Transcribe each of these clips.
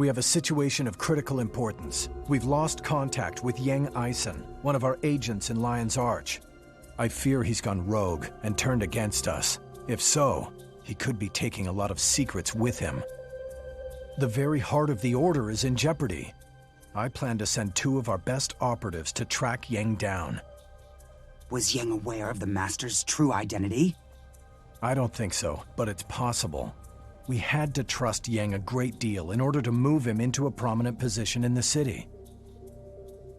We have a situation of critical importance. We've lost contact with Yang Eisen, one of our agents in Lion's Arch. I fear he's gone rogue and turned against us. If so, he could be taking a lot of secrets with him. The very heart of the Order is in jeopardy. I plan to send 2 of our best operatives to track Yang down. Was Yang aware of the Master's true identity? I don't think so, but it's possible. We had to trust Yang a great deal in order to move him into a prominent position in the city.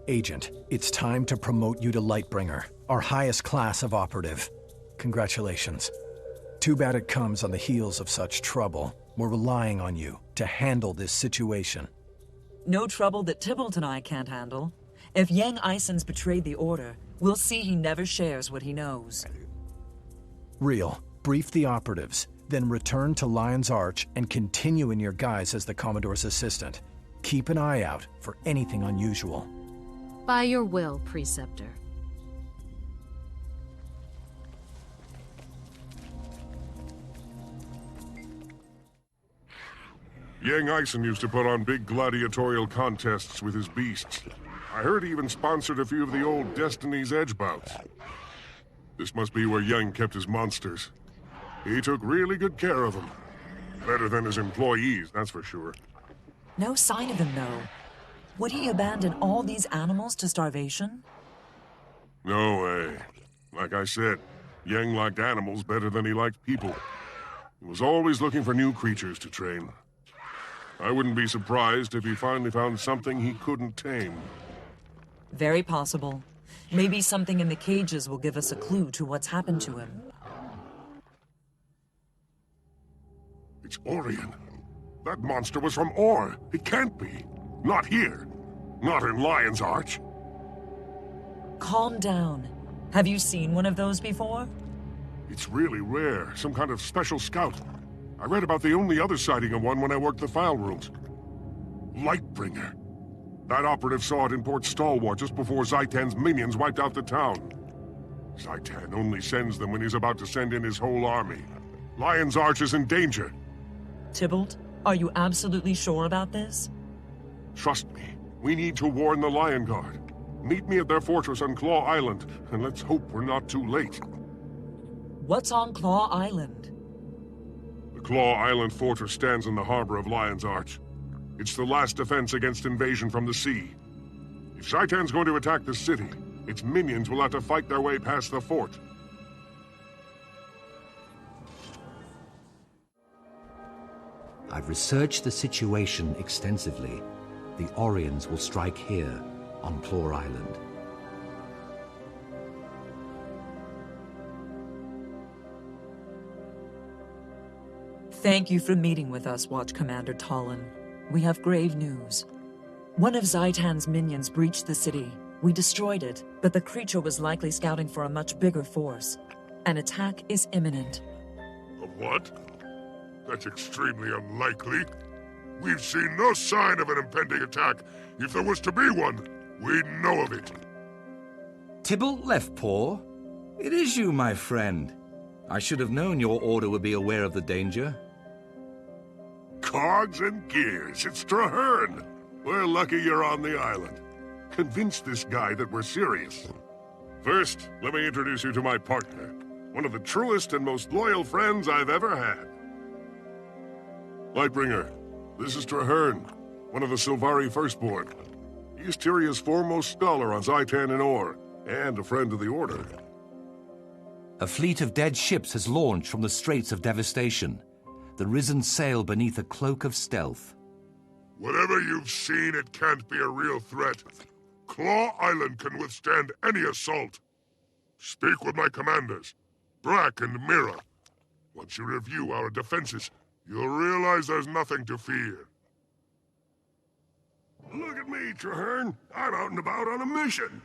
Agent, it's time to promote you to Lightbringer, our highest class of operative. Congratulations. Too bad it comes on the heels of such trouble. We're relying on you to handle this situation. No trouble that Tybalt and I can't handle. If Yang Eisen's betrayed the Order, we'll see he never shares what he knows. Real, brief the operatives, then return to Lion's Arch and continue in your guise as the Commodore's assistant. Keep an eye out for anything unusual. By your will, Preceptor. Yang Eisen used to put on big gladiatorial contests with his beasts. I heard he even sponsored a few of the old Destiny's Edge bouts. This must be where Yang kept his monsters. He took really good care of them. Better than his employees, that's for sure. No sign of him, though. Would he abandon all these animals to starvation? No way. Like I said, Yang liked animals better than he liked people. He was always looking for new creatures to train. I wouldn't be surprised if he finally found something he couldn't tame. Very possible. Maybe something in the cages will give us a clue to what's happened to him. It's Orion. That monster was from Or. It can't be. Not here. Not in Lion's Arch. Calm down. Have you seen one of those before? It's really rare. Some kind of special scout. I read about the only other sighting of one when I worked the file rooms. Lightbringer. That operative saw it in Port Stalwart just before Zaitan's minions wiped out the town. Zaitan only sends them when he's about to send in his whole army. Lion's Arch is in danger. Tybalt, are you absolutely sure about this? Trust me. We need to warn the Lion Guard. Meet me at their fortress on Claw Island, and let's hope we're not too late. What's on Claw Island? The Claw Island fortress stands in the harbor of Lion's Arch. It's the last defense against invasion from the sea. If Zaitan's going to attack the city, its minions will have to fight their way past the fort. I've researched the situation extensively. The Orions will strike here, on Claw Island. Thank you for meeting with us, Watch Commander Talon. We have grave news. One of Zaitan's minions breached the city. We destroyed it, but the creature was likely scouting for a much bigger force. An attack is imminent. A what? That's extremely unlikely. We've seen no sign of an impending attack. If there was to be one, we'd know of it. Tybalt Leftpaw? It is you, my friend. I should have known your order would be aware of the danger. Cogs and gears, it's Traherne. We're lucky you're on the island. Convince this guy that we're serious. First, let me introduce you to my partner. One of the truest and most loyal friends I've ever had. Lightbringer, this is Traherne, one of the Sylvari Firstborn. He's Tyria's foremost scholar on Zaitan and Or, and a friend of the Order. A fleet of dead ships has launched from the Straits of Devastation. The Risen sail beneath a cloak of stealth. Whatever you've seen, it can't be a real threat. Claw Island can withstand any assault. Speak with my commanders, Brack and Mira. Once you review our defenses, you'll realize there's nothing to fear. Look at me, Traherne. I'm out and about on a mission.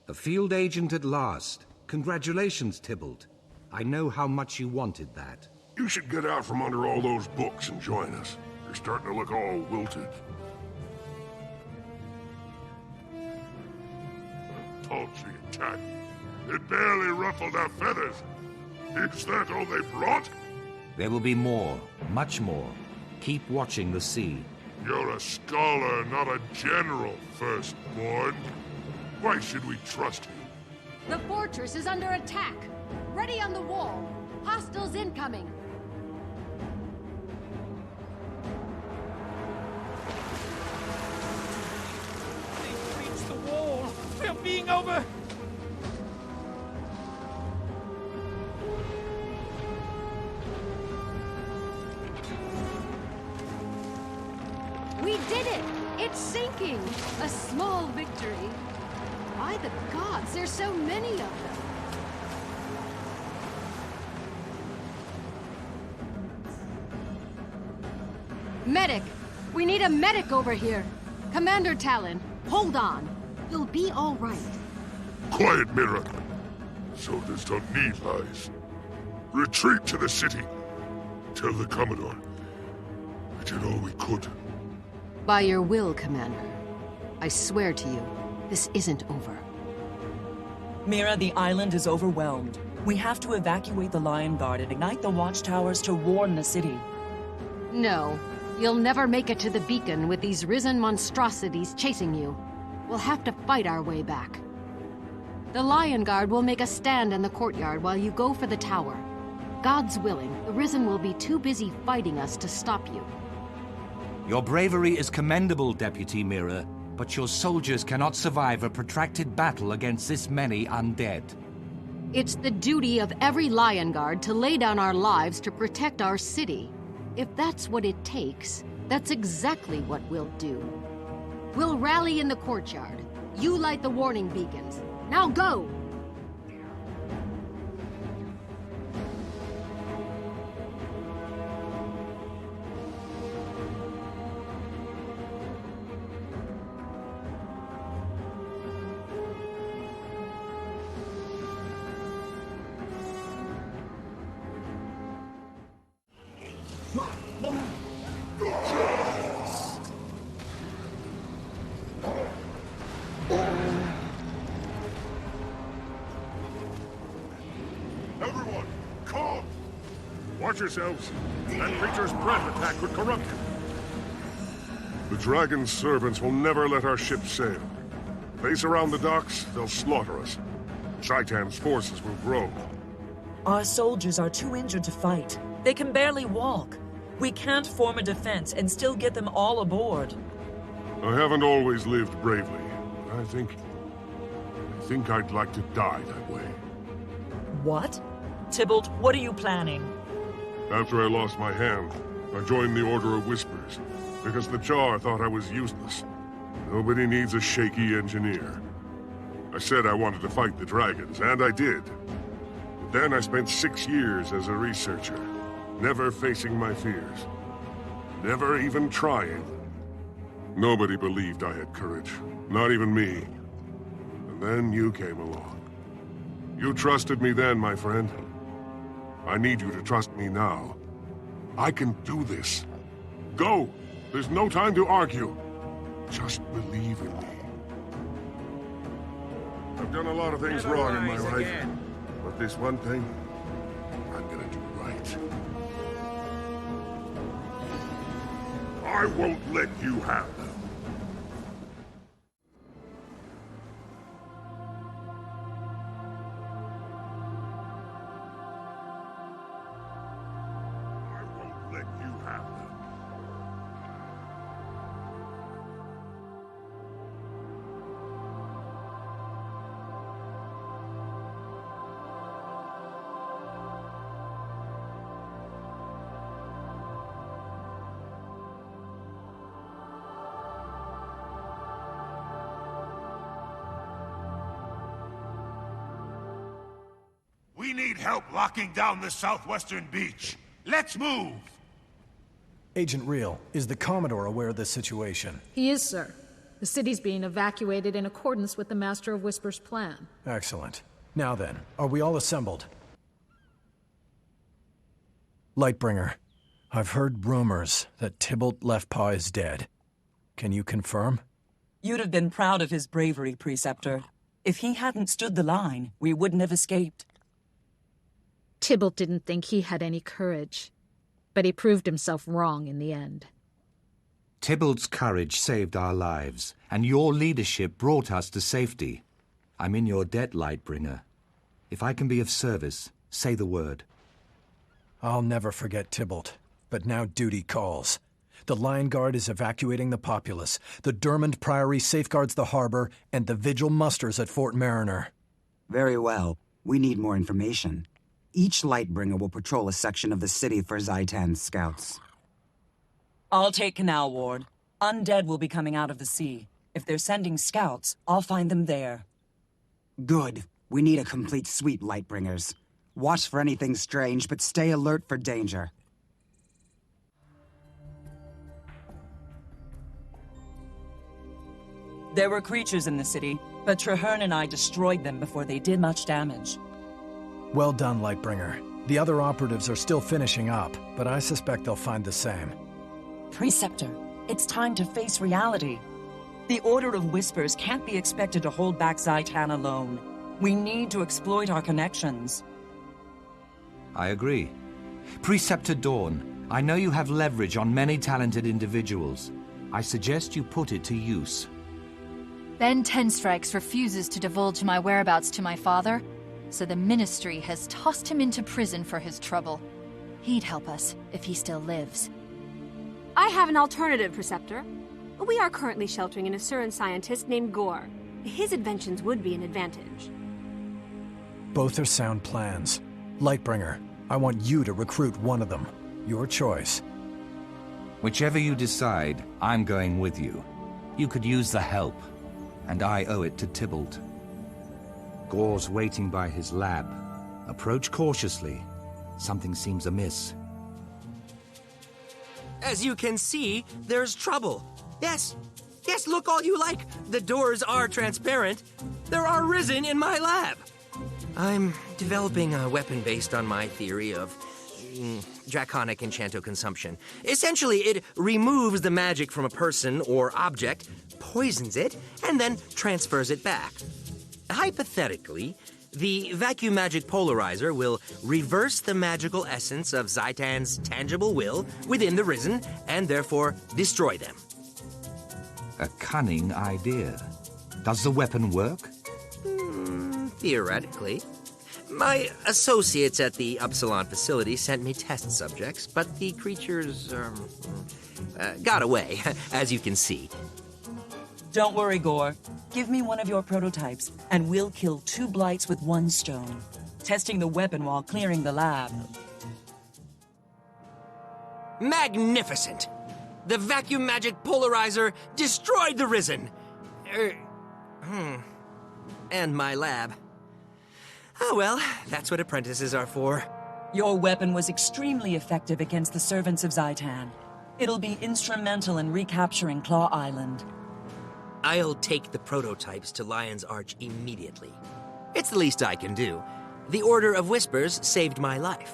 A field agent at last. Congratulations, Tybalt. I know how much you wanted that. You should get out from under all those books and join us. You're starting to look all wilted. A paltry attack. It barely ruffled our feathers. Is that all they brought? There will be more, much more. Keep watching the sea. You're a scholar, not a general, firstborn. Why should we trust you? The fortress is under attack. Ready on the wall. Hostiles incoming. They've reached the wall. They're being over... We did it! It's sinking! A small victory. By the gods, there's so many of them. Medic! We need a medic over here. Commander Talon, hold on. You'll be all right. Quiet, Mira. Soldiers don't need lies. Retreat to the city. Tell the Commodore. We did all we could. By your will, Commander. I swear to you, this isn't over. Mira, the island is overwhelmed. We have to evacuate the Lion Guard and ignite the watchtowers to warn the city. No. You'll never make it to the beacon with these risen monstrosities chasing you. We'll have to fight our way back. The Lion Guard will make a stand in the courtyard while you go for the tower. God's willing, the Risen will be too busy fighting us to stop you. Your bravery is commendable, Deputy Mira, but your soldiers cannot survive a protracted battle against this many undead. It's the duty of every Lion Guard to lay down our lives to protect our city. If that's what it takes, that's exactly what we'll do. We'll rally in the courtyard. You light the warning beacons. Now go! Everyone, calm! Watch yourselves. That creature's breath attack could corrupt you. The dragon's servants will never let our ship sail. They surround the docks, they'll slaughter us. Zaitan's forces will grow. Our soldiers are too injured to fight. They can barely walk. We can't form a defense and still get them all aboard. I haven't always lived bravely. I think I'd like to die that way. What? Tybalt, what are you planning? After I lost my hand, I joined the Order of Whispers, because the Jar thought I was useless. Nobody needs a shaky engineer. I said I wanted to fight the dragons, and I did. But then I spent 6 years as a researcher, never facing my fears. Never even trying. Nobody believed I had courage, not even me. And then you came along. You trusted me then, my friend. I need you to trust me now. I can do this. Go! There's no time to argue. Just believe in me. I've done a lot of things wrong in my life, but this one thing, I'm gonna do right. I won't let you have them. We need help locking down the southwestern beach. Let's move! Agent Real, is the Commodore aware of the situation? He is, sir. The city's being evacuated in accordance with the Master of Whispers' plan. Excellent. Now then, are we all assembled? Lightbringer, I've heard rumors that Tybalt Leftpaw is dead. Can you confirm? You'd have been proud of his bravery, Preceptor. If he hadn't stood the line, we wouldn't have escaped. Tybalt didn't think he had any courage, but he proved himself wrong in the end. Tybalt's courage saved our lives, and your leadership brought us to safety. I'm in your debt, Lightbringer. If I can be of service, say the word. I'll never forget Tybalt, but now duty calls. The Lion Guard is evacuating the populace, the Dermond Priory safeguards the harbor, and the Vigil musters at Fort Mariner. Very well. We need more information. Each Lightbringer will patrol a section of the city for Zaitan's scouts. I'll take Canal Ward. Undead will be coming out of the sea. If they're sending scouts, I'll find them there. Good. We need a complete sweep, Lightbringers. Watch for anything strange, but stay alert for danger. There were creatures in the city, but Traherne and I destroyed them before they did much damage. Well done, Lightbringer. The other operatives are still finishing up, but I suspect they'll find the same. Preceptor, it's time to face reality. The Order of Whispers can't be expected to hold back Zaitan alone. We need to exploit our connections. I agree. Preceptor Dawn, I know you have leverage on many talented individuals. I suggest you put it to use. Ben Tenstrikes refuses to divulge my whereabouts to my father, so the Ministry has tossed him into prison for his trouble. He'd help us if he still lives. I have an alternative, Preceptor. We are currently sheltering an Asuran scientist named Gore. His inventions would be an advantage. Both are sound plans. Lightbringer, I want you to recruit one of them. Your choice. Whichever you decide, I'm going with you. You could use the help, and I owe it to Tybalt. Gore's waiting by his lab. Approach cautiously. Something seems amiss. As you can see, there's trouble. Yes, look all you like. The doors are transparent. There are risen in my lab. I'm developing a weapon based on my theory of draconic enchanto consumption. Essentially, it removes the magic from a person or object, poisons it, and then transfers it back. Hypothetically, the vacuum magic polarizer will reverse the magical essence of Zaitan's tangible will within the Risen, and therefore destroy them. A cunning idea. Does the weapon work? Theoretically. My associates at the Upsilon facility sent me test subjects, but the creatures, got away, as you can see. Don't worry, Gore. Give me one of your prototypes, and we'll kill 2 blights with 1 stone. Testing the weapon while clearing the lab. Magnificent! The vacuum magic polarizer destroyed the Risen! And my lab. Oh well, that's what apprentices are for. Your weapon was extremely effective against the servants of Zaitan. It'll be instrumental in recapturing Claw Island. I'll take the prototypes to Lion's Arch immediately. It's the least I can do. The Order of Whispers saved my life.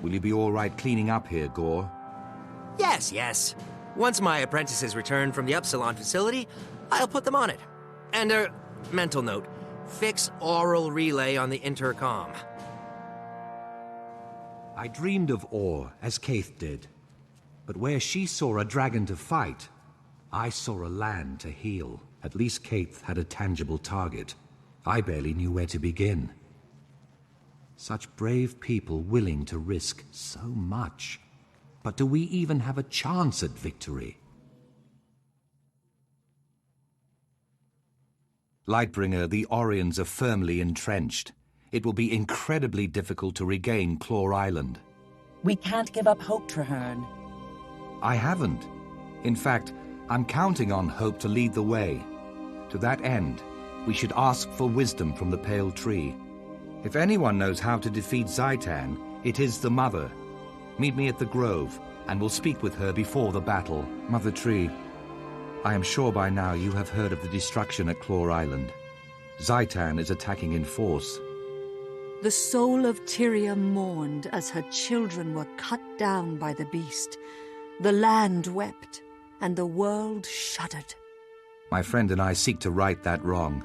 Will you be all right cleaning up here, Gore? Yes. Once my apprentices return from the Upsilon facility, I'll put them on it. And mental note, fix oral relay on the intercom. I dreamed of Orr, as Kaith did. But where she saw a dragon to fight, I saw a land to heal. At least Kaith had a tangible target. I barely knew where to begin. Such brave people willing to risk so much. But do we even have a chance at victory? Lightbringer, the Orions are firmly entrenched. It will be incredibly difficult to regain Claw Island. We can't give up hope, Traherne. I haven't. In fact, I'm counting on hope to lead the way. To that end, we should ask for wisdom from the Pale Tree. If anyone knows how to defeat Zaitan, it is the Mother. Meet me at the Grove, and we'll speak with her before the battle. Mother Tree, I am sure by now you have heard of the destruction at Claw Island. Zaitan is attacking in force. The soul of Tyria mourned as her children were cut down by the beast. The land wept, and the world shuddered. My friend and I seek to right that wrong.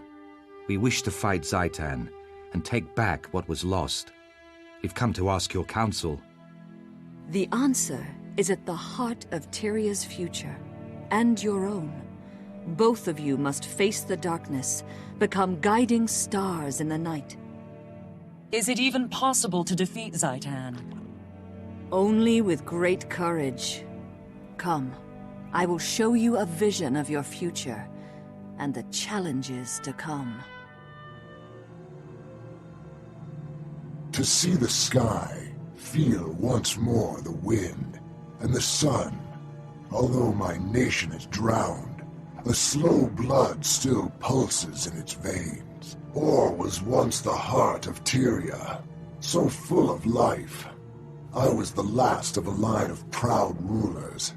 We wish to fight Zaitan and take back what was lost. We've come to ask your counsel. The answer is at the heart of Tyria's future, and your own. Both of you must face the darkness, become guiding stars in the night. Is it even possible to defeat Zaitan? Only with great courage. Come, I will show you a vision of your future, and the challenges to come. To see the sky, feel once more the wind, and the sun. Although my nation is drowned, a slow blood still pulses in its veins. Or was once the heart of Tyria, so full of life. I was the last of a line of proud rulers.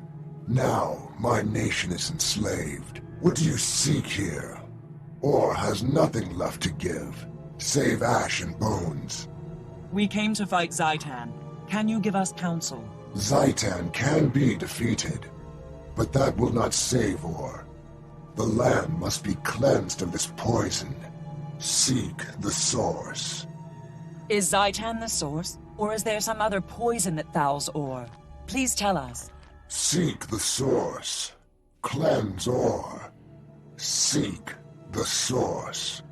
Now my nation is enslaved. What do you seek here? Or has nothing left to give, save ash and bones? We came to fight Zaitan. Can you give us counsel? Zaitan can be defeated, but that will not save Or. The land must be cleansed of this poison. Seek the source. Is Zaitan the source, or is there some other poison that fouls Or? Please tell us. Seek the source. Cleanse Or. Seek the source.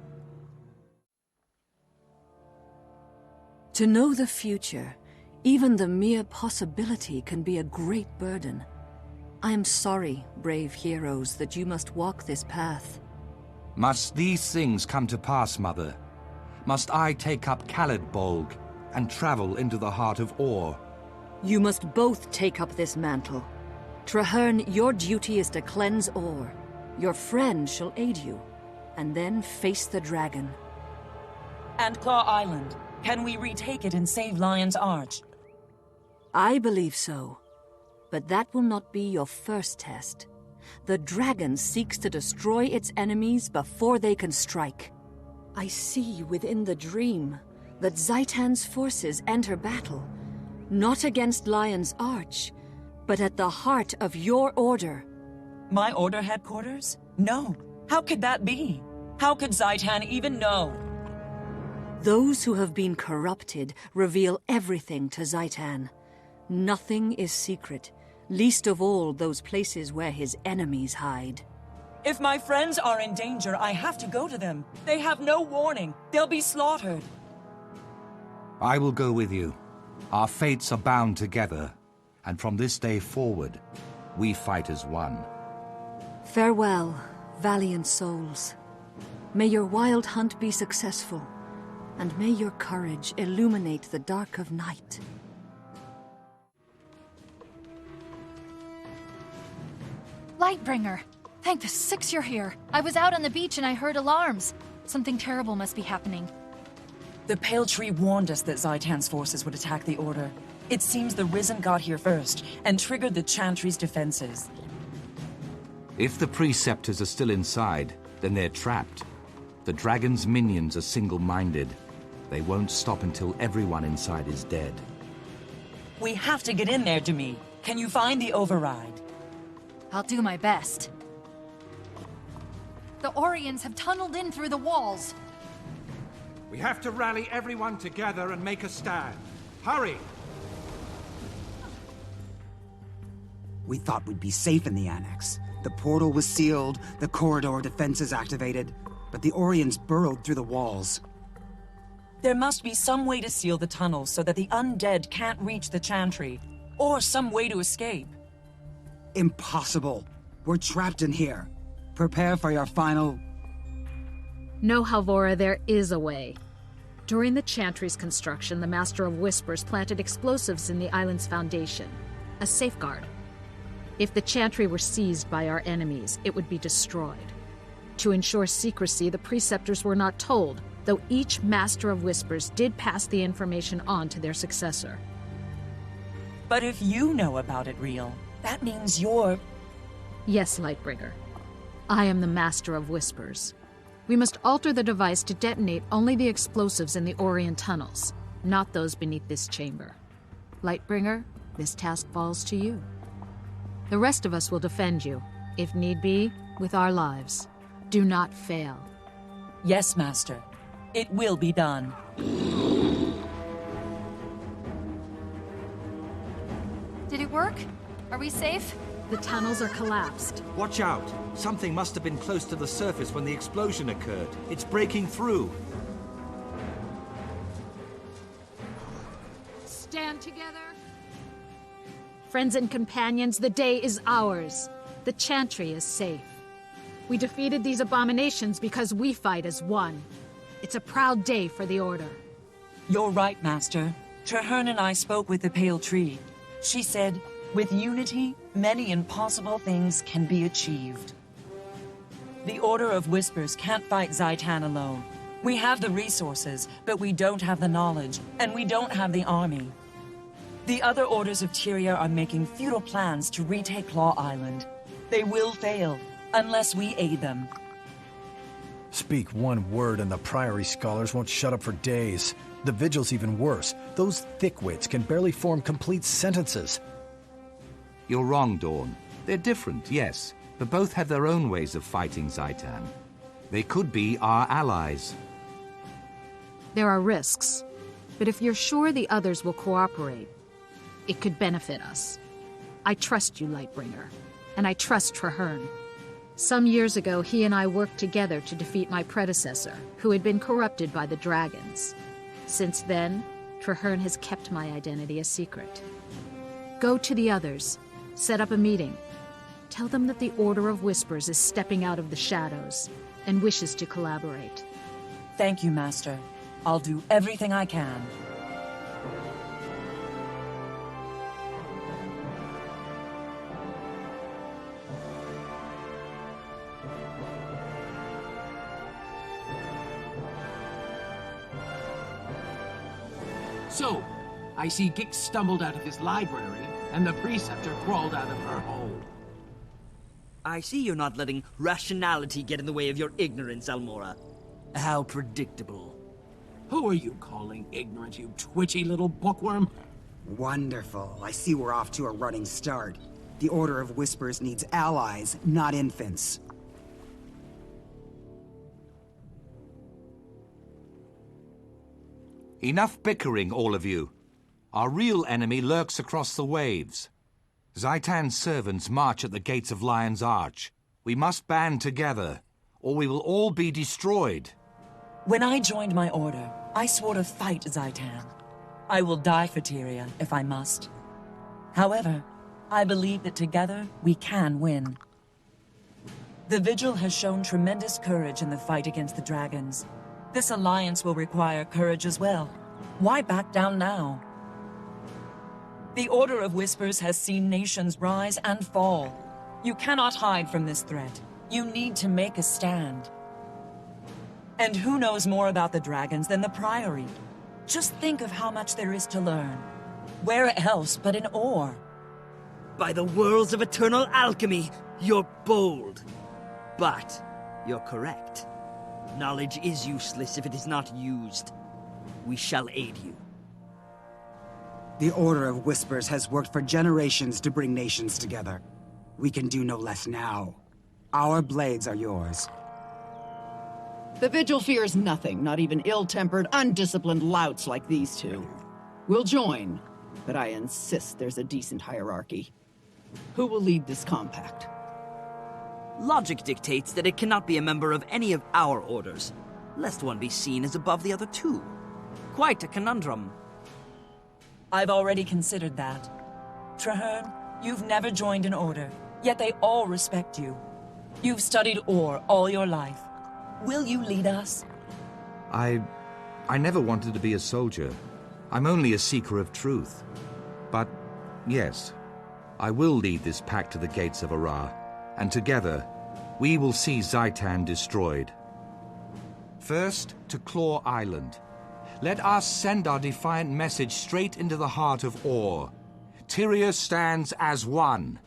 To know the future, even the mere possibility can be a great burden. I am sorry, brave heroes, that you must walk this path. Must these things come to pass, Mother? Must I take up Khalidbolg and travel into the heart of Or? You must both take up this mantle. Traherne, your duty is to cleanse Or. Your friend shall aid you, and then face the dragon. And Claw Island. Can we retake it and save Lion's Arch? I believe so. But that will not be your first test. The dragon seeks to destroy its enemies before they can strike. I see within the dream that Zaitan's forces enter battle, not against Lion's Arch, but at the heart of your order. My order headquarters? No. How could that be? How could Zaitan even know? Those who have been corrupted reveal everything to Zaitan. Nothing is secret, least of all those places where his enemies hide. If my friends are in danger, I have to go to them. They have no warning. They'll be slaughtered. I will go with you. Our fates are bound together, and from this day forward, we fight as one. Farewell, valiant souls. May your wild hunt be successful, and may your courage illuminate the dark of night. Lightbringer! Thank the six you're here. I was out on the beach and I heard alarms. Something terrible must be happening. The Pale Tree warned us that Zaitan's forces would attack the Order. It seems the Risen got here first, and triggered the Chantry's defenses. If the Preceptors are still inside, then they're trapped. The Dragon's minions are single-minded. They won't stop until everyone inside is dead. We have to get in there, Demi. Can you find the override? I'll do my best. The Orions have tunneled in through the walls. We have to rally everyone together and make a stand. Hurry! We thought we'd be safe in the Annex. The portal was sealed, the corridor defenses activated, but the Orions burrowed through the walls. There must be some way to seal the tunnels so that the undead can't reach the Chantry, or some way to escape. Impossible. We're trapped in here. Prepare for your final... No, Halvora, there is a way. During the Chantry's construction, the Master of Whispers planted explosives in the island's foundation. A safeguard. If the Chantry were seized by our enemies, it would be destroyed. To ensure secrecy, the Preceptors were not told, though each Master of Whispers did pass the information on to their successor. But if you know about it, Real, that means you're... Yes, Lightbringer. I am the Master of Whispers. We must alter the device to detonate only the explosives in the Orient tunnels, not those beneath this chamber. Lightbringer, this task falls to you. The rest of us will defend you, if need be, with our lives. Do not fail. Yes, Master. It will be done. Did it work? Are we safe? The tunnels are collapsed. Watch out! Something must have been close to the surface when the explosion occurred. It's breaking through. Stand together. Friends and companions, the day is ours. The Chantry is safe. We defeated these abominations because we fight as one. It's a proud day for the Order. You're right, Master. Traherne and I spoke with the Pale Tree. She said, with unity, many impossible things can be achieved. The Order of Whispers can't fight Zaitan alone. We have the resources, but we don't have the knowledge, and we don't have the army. The other orders of Tyria are making futile plans to retake Claw Island. They will fail, unless we aid them. Speak one word and the Priory scholars won't shut up for days. The Vigil's even worse. Those thickwits can barely form complete sentences. You're wrong, Dawn. They're different, yes, but both have their own ways of fighting Zaitan. They could be our allies. There are risks, but if you're sure the others will cooperate, it could benefit us. I trust you, Lightbringer, and I trust Traherne. Some years ago, he and I worked together to defeat my predecessor, who had been corrupted by the dragons. Since then, Traherne has kept my identity a secret. Go to the others, set up a meeting. Tell them that the Order of Whispers is stepping out of the shadows and wishes to collaborate. Thank you, Master. I'll do everything I can. So, I see Gix stumbled out of his library, and the Preceptor crawled out of her hole. I see you're not letting rationality get in the way of your ignorance, Almora. How predictable. Who are you calling ignorant, you twitchy little bookworm? Wonderful. I see we're off to a running start. The Order of Whispers needs allies, not infants. Enough bickering, all of you. Our real enemy lurks across the waves. Zaitan's servants march at the gates of Lion's Arch. We must band together, or we will all be destroyed. When I joined my order, I swore to fight Zaitan. I will die for Tyria, if I must. However, I believe that together we can win. The Vigil has shown tremendous courage in the fight against the dragons. This alliance will require courage as well. Why back down now? The Order of Whispers has seen nations rise and fall. You cannot hide from this threat. You need to make a stand. And who knows more about the dragons than the Priory? Just think of how much there is to learn. Where else but in Ore? By the worlds of eternal alchemy, you're bold. But you're correct. Knowledge is useless if it is not used. We shall aid you. The Order of Whispers has worked for generations to bring nations together. We can do no less now. Our blades are yours. The Vigil fears nothing, not even ill-tempered, undisciplined louts like these two. We'll join, but I insist there's a decent hierarchy. Who will lead this compact? Logic dictates that it cannot be a member of any of our orders, lest one be seen as above the other two. Quite a conundrum. I've already considered that. Traherne, you've never joined an order, yet they all respect you. You've studied Ore all your life. Will you lead us? I never wanted to be a soldier. I'm only a seeker of truth. But, yes, I will lead this pack to the gates of Ara, and together, we will see Zaitan destroyed. First, to Claw Island. Let us send our defiant message straight into the heart of Ore. Tyria stands as one.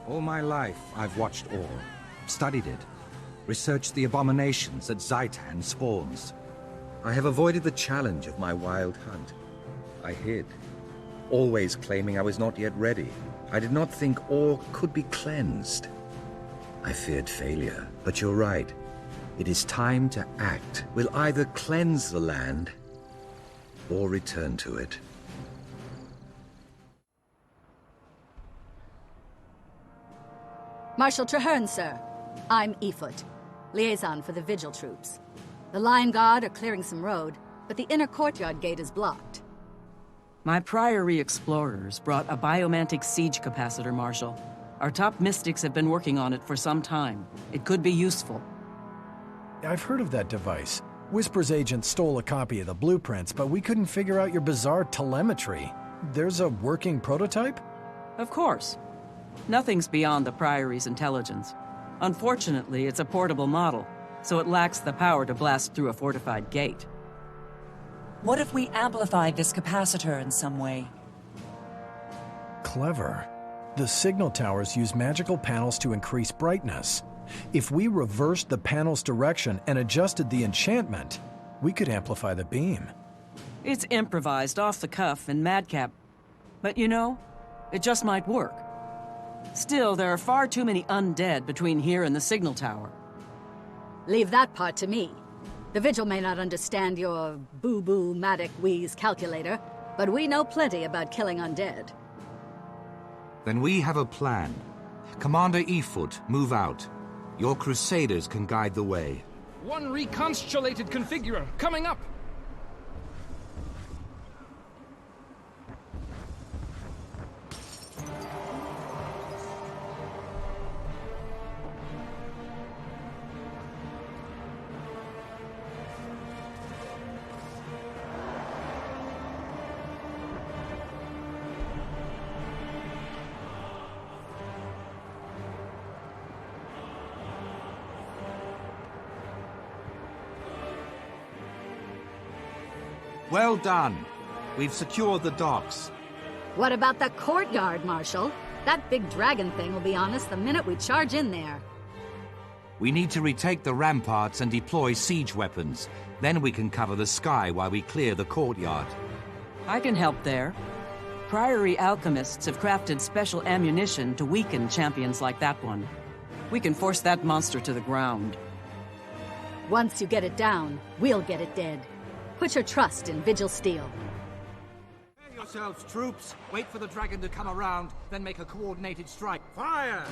All my life, I've watched Ore, studied it, researched the abominations that Zaitan spawns. I have avoided the challenge of my wild hunt. I hid, always claiming I was not yet ready. I did not think Ore could be cleansed. I feared failure, but you're right. It is time to act. We'll either cleanse the land or return to it. Marshal Traherne, sir. I'm Efoot, liaison for the Vigil troops. The Lion Guard are clearing some road, but the inner courtyard gate is blocked. My Priory explorers brought a biomantic siege capacitor, Marshal. Our top mystics have been working on it for some time. It could be useful. I've heard of that device. Whisper's agent stole a copy of the blueprints, but we couldn't figure out your bizarre telemetry. There's a working prototype? Of course. Nothing's beyond the Priory's intelligence. Unfortunately, it's a portable model, so it lacks the power to blast through a fortified gate. What if we amplify this capacitor in some way? Clever. The signal towers use magical panels to increase brightness. If we reversed the panel's direction and adjusted the enchantment, we could amplify the beam. It's improvised, off the cuff, and madcap. But you know, it just might work. Still, there are far too many undead between here and the signal tower. Leave that part to me. The Vigil may not understand your boo-boo-matic-wheeze calculator, but we know plenty about killing undead. Then we have a plan. Commander Efoot, move out. Your Crusaders can guide the way. One reconstellated configurer, coming up! Well done. We've secured the docks. What about the courtyard, Marshal? That big dragon thing will be on us the minute we charge in there. We need to retake the ramparts and deploy siege weapons. Then we can cover the sky while we clear the courtyard. I can help there. Priory alchemists have crafted special ammunition to weaken champions like that one. We can force that monster to the ground. Once you get it down, we'll get it dead. Put your trust in Vigil Steel. Prepare yourselves, troops. Wait for the dragon to come around, then make a coordinated strike. Fire!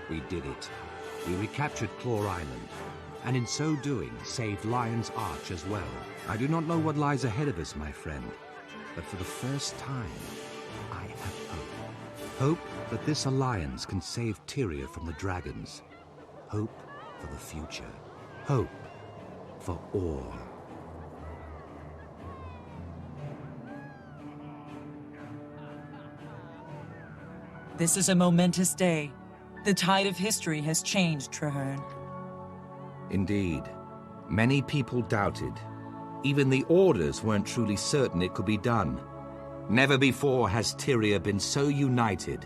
We did it. We recaptured Claw Island, and in so doing, saved Lion's Arch as well. I do not know what lies ahead of us, my friend, but for the first time, I have hope. Hope that this alliance can save Tyria from the dragons. Hope for the future. Hope for all. This is a momentous day. The tide of history has changed, Traherne. Indeed. Many people doubted. Even the Orders weren't truly certain it could be done. Never before has Tyria been so united.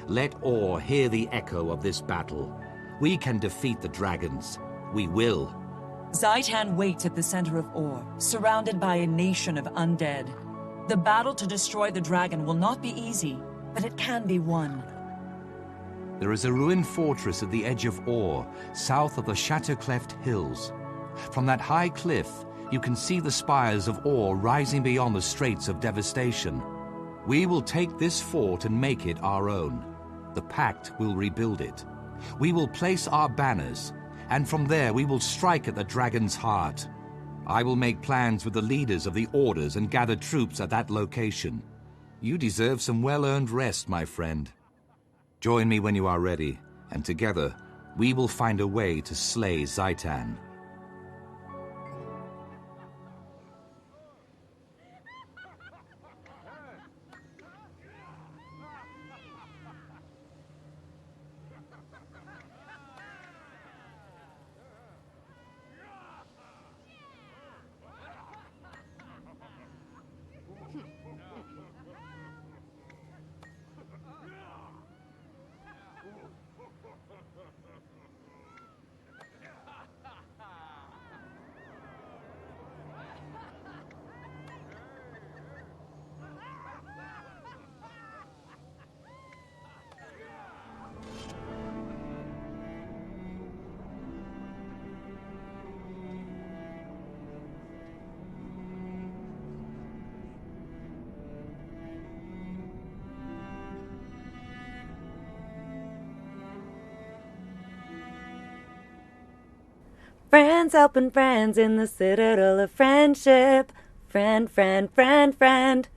Let all hear the echo of this battle. We can defeat the dragons. We will. Zaitan waits at the center of Or, surrounded by a nation of undead. The battle to destroy the dragon will not be easy, but it can be won. There is a ruined fortress at the edge of Or, south of the Shattercleft Hills. From that high cliff, you can see the spires of Or rising beyond the Straits of Devastation. We will take this fort and make it our own. The Pact will rebuild it. We will place our banners, and from there we will strike at the dragon's heart. I will make plans with the leaders of the Orders and gather troops at that location. You deserve some well-earned rest, my friend. Join me when you are ready, and together, we will find a way to slay Zaitan. Friends helping friends in the citadel of friendship. Friend, friend, friend, friend.